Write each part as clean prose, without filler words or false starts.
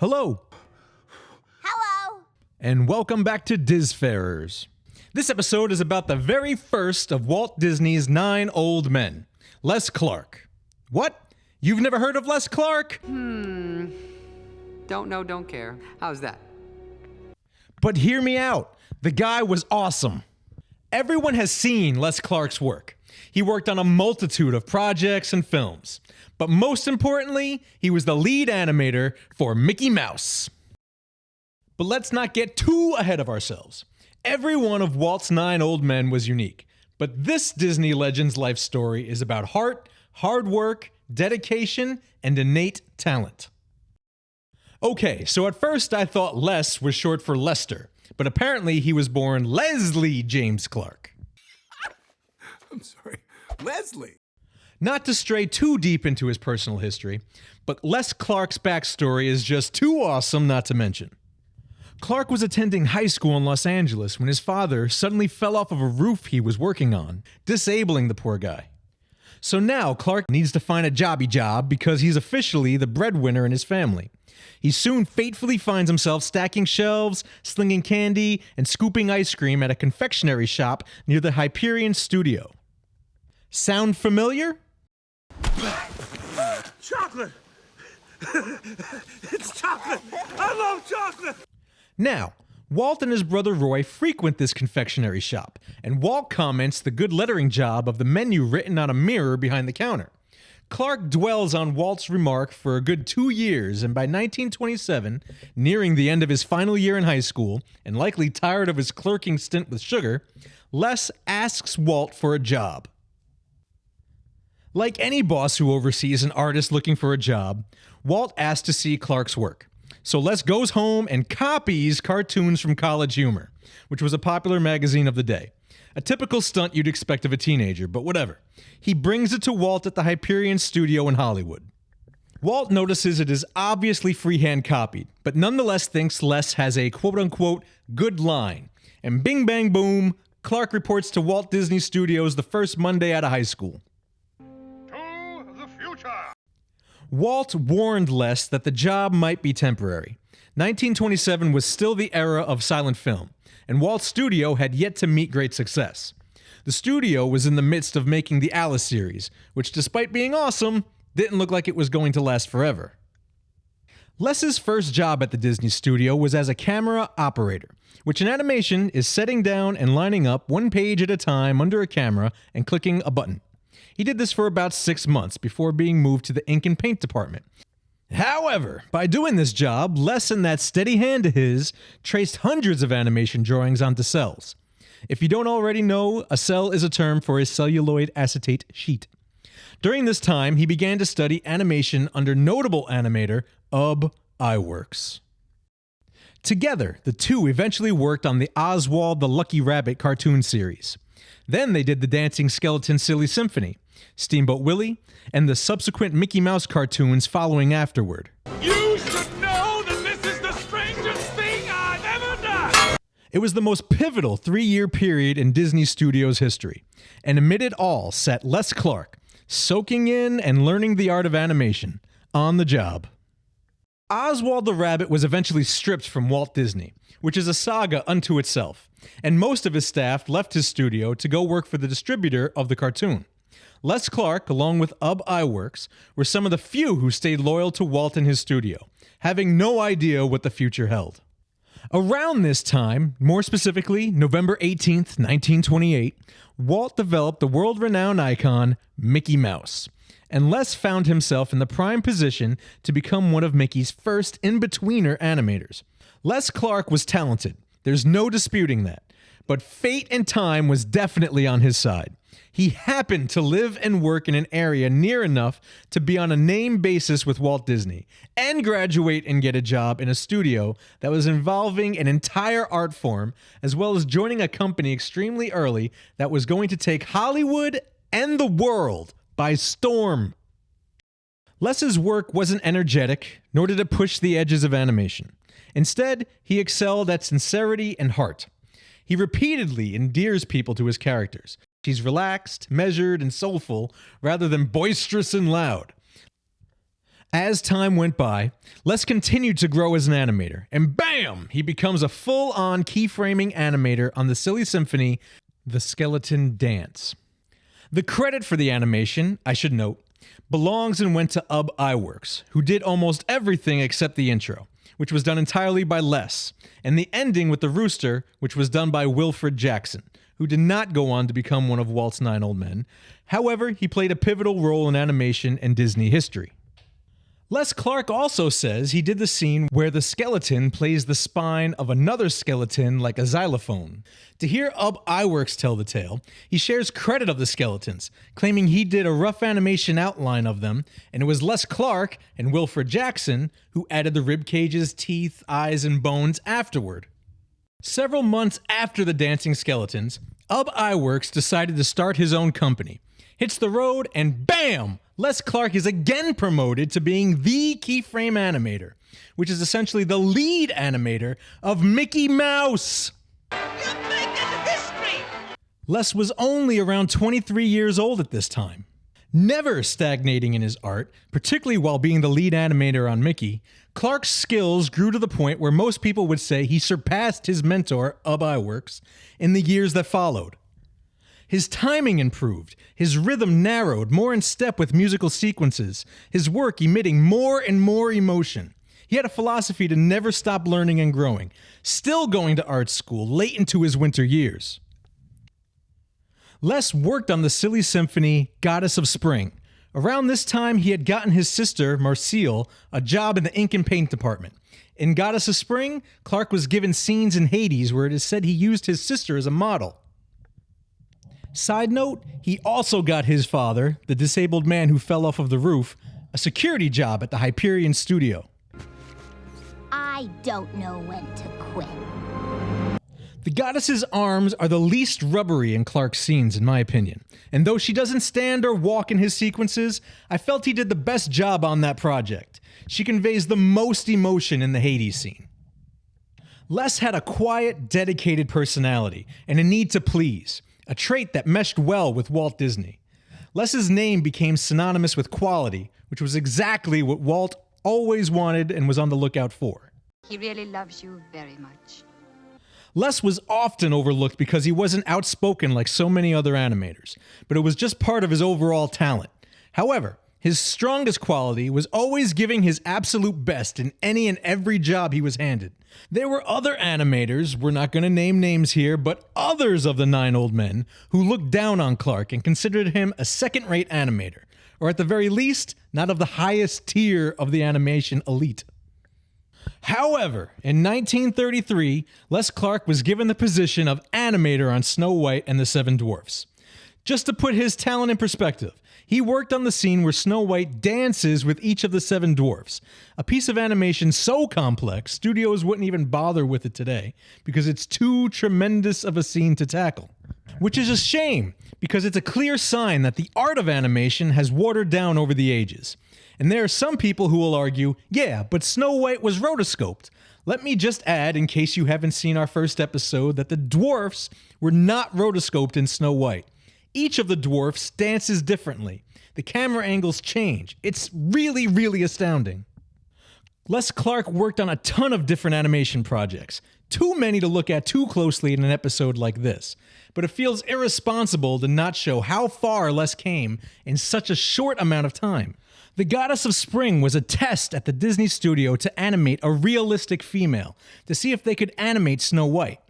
Hello. Hello. And welcome back to Disfarers. This episode is about the very first of Walt Disney's 9 old men, Les Clark. What? You've never heard of Les Clark? Don't know, don't care. How's that? But hear me out. The guy was awesome. Everyone has seen Les Clark's work. He worked on a multitude of projects and films. But most importantly, he was the lead animator for Mickey Mouse. But let's not get too ahead of ourselves. Every one of Walt's 9 old men was unique. But this Disney legend's life story is about heart, hard work, dedication, and innate talent. Okay, so at first I thought Les was short for Lester, but apparently he was born Leslie James Clark. I'm sorry, Leslie. Not to stray too deep into his personal history, but Les Clark's backstory is just too awesome not to mention. Clark was attending high school in Los Angeles when his father suddenly fell off of a roof he was working on, disabling the poor guy. So now Clark needs to find a jobby job because he's officially the breadwinner in his family. He soon fatefully finds himself stacking shelves, slinging candy, and scooping ice cream at a confectionery shop near the Hyperion studio. Sound familiar? Chocolate! It's chocolate! I love chocolate! Now, Walt and his brother Roy frequent this confectionery shop, and Walt comments the good lettering job of the menu written on a mirror behind the counter. Clark dwells on Walt's remark for a good 2 years, and by 1927, nearing the end of his final year in high school, and likely tired of his clerking stint with sugar, Les asks Walt for a job. Like any boss who oversees an artist looking for a job, Walt asks to see Clark's work. So Les goes home and copies cartoons from College Humor, which was a popular magazine of the day. A typical stunt you'd expect of a teenager, but whatever. He brings it to Walt at the Hyperion studio in Hollywood. Walt notices it is obviously freehand copied, but nonetheless thinks Les has a quote-unquote good line. And bing bang boom, Clark reports to Walt Disney Studios the first Monday out of high school. Walt warned Les that the job might be temporary. 1927 was still the era of silent film, and Walt's studio had yet to meet great success. The studio was in the midst of making the Alice series, which despite being awesome, didn't look like it was going to last forever. Les's first job at the Disney studio was as a camera operator, which in animation is setting down and lining up one page at a time under a camera and clicking a button. He did this for about 6 months before being moved to the ink and paint department. However, by doing this job, Les and that steady hand of his traced hundreds of animation drawings onto cells. If you don't already know, a cell is a term for a celluloid acetate sheet. During this time, he began to study animation under notable animator Ub Iwerks. Together, the two eventually worked on the Oswald the Lucky Rabbit cartoon series. Then they did the dancing skeleton Silly Symphony, Steamboat Willie, and the subsequent Mickey Mouse cartoons following afterward. You should know that this is the strangest thing I've ever done! It was the most pivotal 3-year period in Disney Studios history, and amid it all sat Les Clark, soaking in and learning the art of animation, on the job. Oswald the Rabbit was eventually stripped from Walt Disney, which is a saga unto itself, and most of his staff left his studio to go work for the distributor of the cartoon. Les Clark, along with Ub Iwerks, were some of the few who stayed loyal to Walt and his studio, having no idea what the future held. Around this time, more specifically November 18th, 1928, Walt developed the world-renowned icon Mickey Mouse, and Les found himself in the prime position to become one of Mickey's first in-betweener animators. Les Clark was talented, there's no disputing that, but fate and time was definitely on his side. He happened to live and work in an area near enough to be on a name basis with Walt Disney, and graduate and get a job in a studio that was involving an entire art form, as well as joining a company extremely early that was going to take Hollywood and the world by storm. Les's work wasn't energetic, nor did it push the edges of animation. Instead, he excelled at sincerity and heart. He repeatedly endears people to his characters. He's relaxed, measured, and soulful, rather than boisterous and loud. As time went by, Les continued to grow as an animator, and bam! He becomes a full-on keyframing animator on the Silly Symphony, The Skeleton Dance. The credit for the animation, I should note, belongs and went to Iwerks, who did almost everything except the intro, which was done entirely by Les, and the ending with the rooster, which was done by Wilfred Jackson, who did not go on to become one of Walt's 9 old men. However, he played a pivotal role in animation and Disney history. Les Clark also says he did the scene where the skeleton plays the spine of another skeleton like a xylophone. To hear Iwerks tell the tale, he shares credit of the skeletons, claiming he did a rough animation outline of them, and it was Les Clark and Wilfred Jackson who added the rib cages, teeth, eyes, and bones afterward. Several months after the dancing skeletons, Iwerks decided to start his own company. Hits the road, and bam! Les Clark is again promoted to being the keyframe animator, which is essentially the lead animator of Mickey Mouse. You're making history! Les was only around 23 years old at this time. Never stagnating in his art, particularly while being the lead animator on Mickey, Clark's skills grew to the point where most people would say he surpassed his mentor, Iwerks, in the years that followed. His timing improved, his rhythm narrowed, more in step with musical sequences, his work emitting more and more emotion. He had a philosophy to never stop learning and growing, still going to art school late into his winter years. Les worked on the Silly Symphony, Goddess of Spring. Around this time, he had gotten his sister, Marcille, a job in the ink and paint department. In Goddess of Spring, Clark was given scenes in Hades where it is said he used his sister as a model. Side note, he also got his father, the disabled man who fell off of the roof, a security job at the Hyperion studio. I don't know when to quit. The goddess's arms are the least rubbery in Clark's scenes, in my opinion. And though she doesn't stand or walk in his sequences, I felt he did the best job on that project. She conveys the most emotion in the Hades scene. Les had a quiet, dedicated personality and a need to please, a trait that meshed well with Walt Disney. Les's name became synonymous with quality, which was exactly what Walt always wanted and was on the lookout for. He really loves you very much. Les was often overlooked because he wasn't outspoken like so many other animators, but it was just part of his overall talent. However, his strongest quality was always giving his absolute best in any and every job he was handed. There were other animators, we're not going to name names here, but others of the 9 old men who looked down on Clark and considered him a second-rate animator, or at the very least, not of the highest tier of the animation elite. However, in 1933, Les Clark was given the position of animator on Snow White and the Seven Dwarfs. Just to put his talent in perspective, he worked on the scene where Snow White dances with each of the 7 dwarfs, a piece of animation so complex studios wouldn't even bother with it today because it's too tremendous of a scene to tackle. Which is a shame, because it's a clear sign that the art of animation has watered down over the ages. And there are some people who will argue, yeah, but Snow White was rotoscoped. Let me just add, in case you haven't seen our first episode, that the dwarfs were not rotoscoped in Snow White. Each of the dwarfs dances differently. The camera angles change. It's really, really astounding. Les Clark worked on a ton of different animation projects. Too many to look at too closely in an episode like this. But it feels irresponsible to not show how far Les came in such a short amount of time. The Goddess of Spring was a test at the Disney studio to animate a realistic female, to see if they could animate Snow White.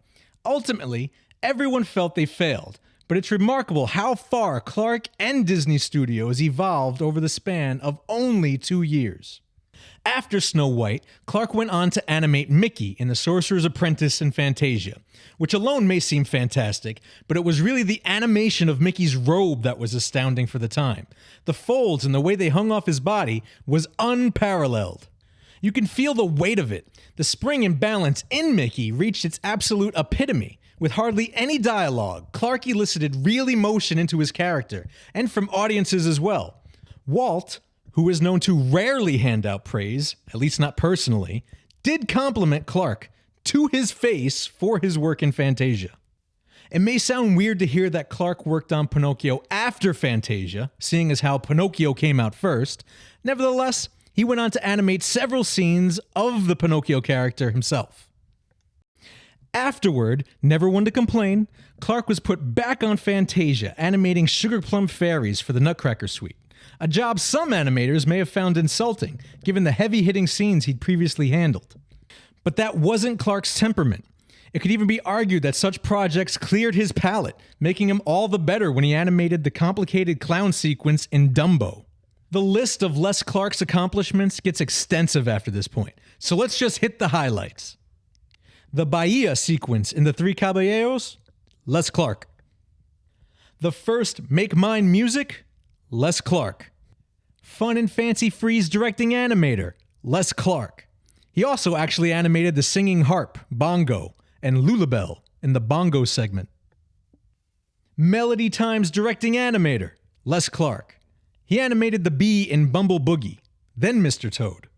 Ultimately, everyone felt they failed, but it's remarkable how far Clark and Disney Studios evolved over the span of only 2 years. After Snow White, Clark went on to animate Mickey in The Sorcerer's Apprentice and Fantasia, which alone may seem fantastic, but it was really the animation of Mickey's robe that was astounding for the time. The folds and the way they hung off his body was unparalleled. You can feel the weight of it. The spring and balance in Mickey reached its absolute epitome. With hardly any dialogue, Clark elicited real emotion into his character, and from audiences as well. Walt, who is known to rarely hand out praise, at least not personally, did compliment Clark to his face for his work in Fantasia. It may sound weird to hear that Clark worked on Pinocchio after Fantasia, seeing as how Pinocchio came out first. Nevertheless, he he went on to animate several scenes of the Pinocchio character himself. Afterward, never one to complain, Clark was put back on Fantasia, animating Sugar Plum Fairies for the Nutcracker Suite, a job some animators may have found insulting, given the heavy-hitting scenes he'd previously handled. But that wasn't Clark's temperament. It could even be argued that such projects cleared his palate, making him all the better when he animated the complicated clown sequence in Dumbo. The list of Les Clark's accomplishments gets extensive after this point, so let's just hit the highlights. The Bahia sequence in The Three Caballeros? Les Clark. The first Make Mine music? Les Clark. Fun and Fancy Freeze directing Animator? Les Clark. He also actually animated the singing harp, Bongo, and Lulabelle in the Bongo segment. Melody Times directing Animator? Les Clark. He animated the bee in Bumble Boogie, then Mr. Toad.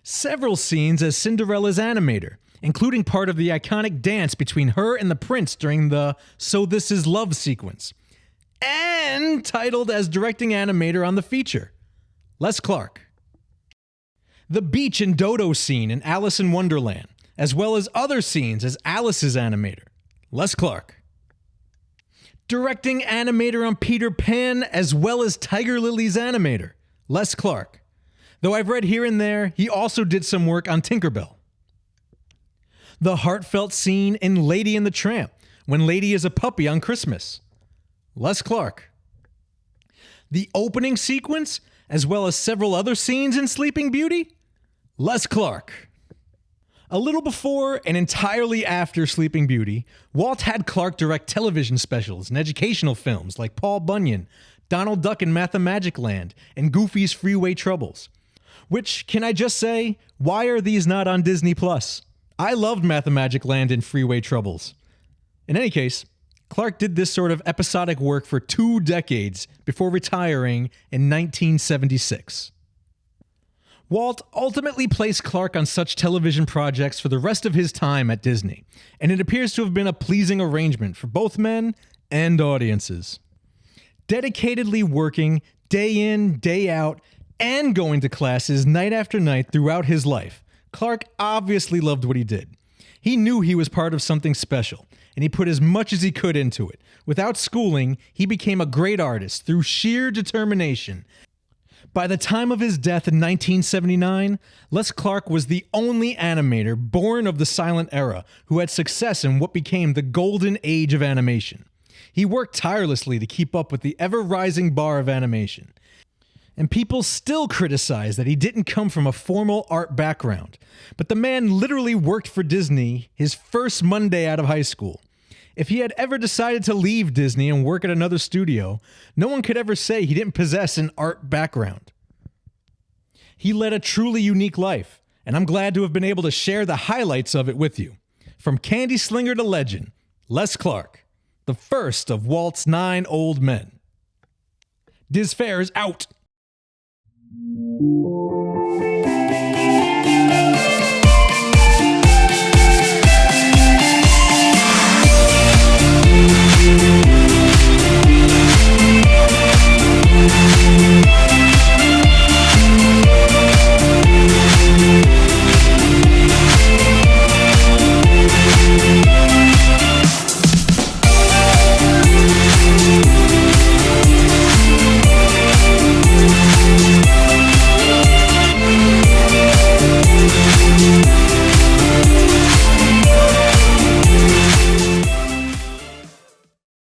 Several scenes as Cinderella's animator, including part of the iconic dance between her and the prince during the So This Is Love sequence, and titled as directing animator on the feature, Les Clark. The beach and dodo scene in Alice in Wonderland, as well as other scenes as Alice's animator, Les Clark. Directing animator on Peter Pan, as well as Tiger Lily's animator, Les Clark. Though I've read here and there, he also did some work on Tinkerbell. The heartfelt scene in Lady and the Tramp, when Lady is a puppy on Christmas, Les Clark. The opening sequence, as well as several other scenes in Sleeping Beauty, Les Clark. A little before and entirely after Sleeping Beauty, Walt had Clark direct television specials and educational films like Paul Bunyan, Donald Duck in Mathemagic Land, and Goofy's Freeway Troubles. Which, can I just say, why are these not on Disney+? I loved Mathemagic Land and Freeway Troubles. In any case, Clark did this sort of episodic work for 2 decades before retiring in 1976. Walt ultimately placed Clark on such television projects for the rest of his time at Disney, and it appears to have been a pleasing arrangement for both men and audiences. Dedicatedly working day in, day out, and going to classes night after night throughout his life, Clark obviously loved what he did. He knew he was part of something special, and he put as much as he could into it. Without schooling, he became a great artist through sheer determination. By the time of his death in 1979, Les Clark was the only animator born of the silent era who had success in what became the golden age of animation. He worked tirelessly to keep up with the ever-rising bar of animation. And people still criticize that he didn't come from a formal art background, but the man literally worked for Disney his first Monday out of high school. If he had ever decided to leave Disney and work at another studio, no one could ever say he didn't possess an art background. He led a truly unique life, and I'm glad to have been able to share the highlights of it with you. From candy slinger to legend, Les Clark, the first of Walt's 9 old men. Disfarers out!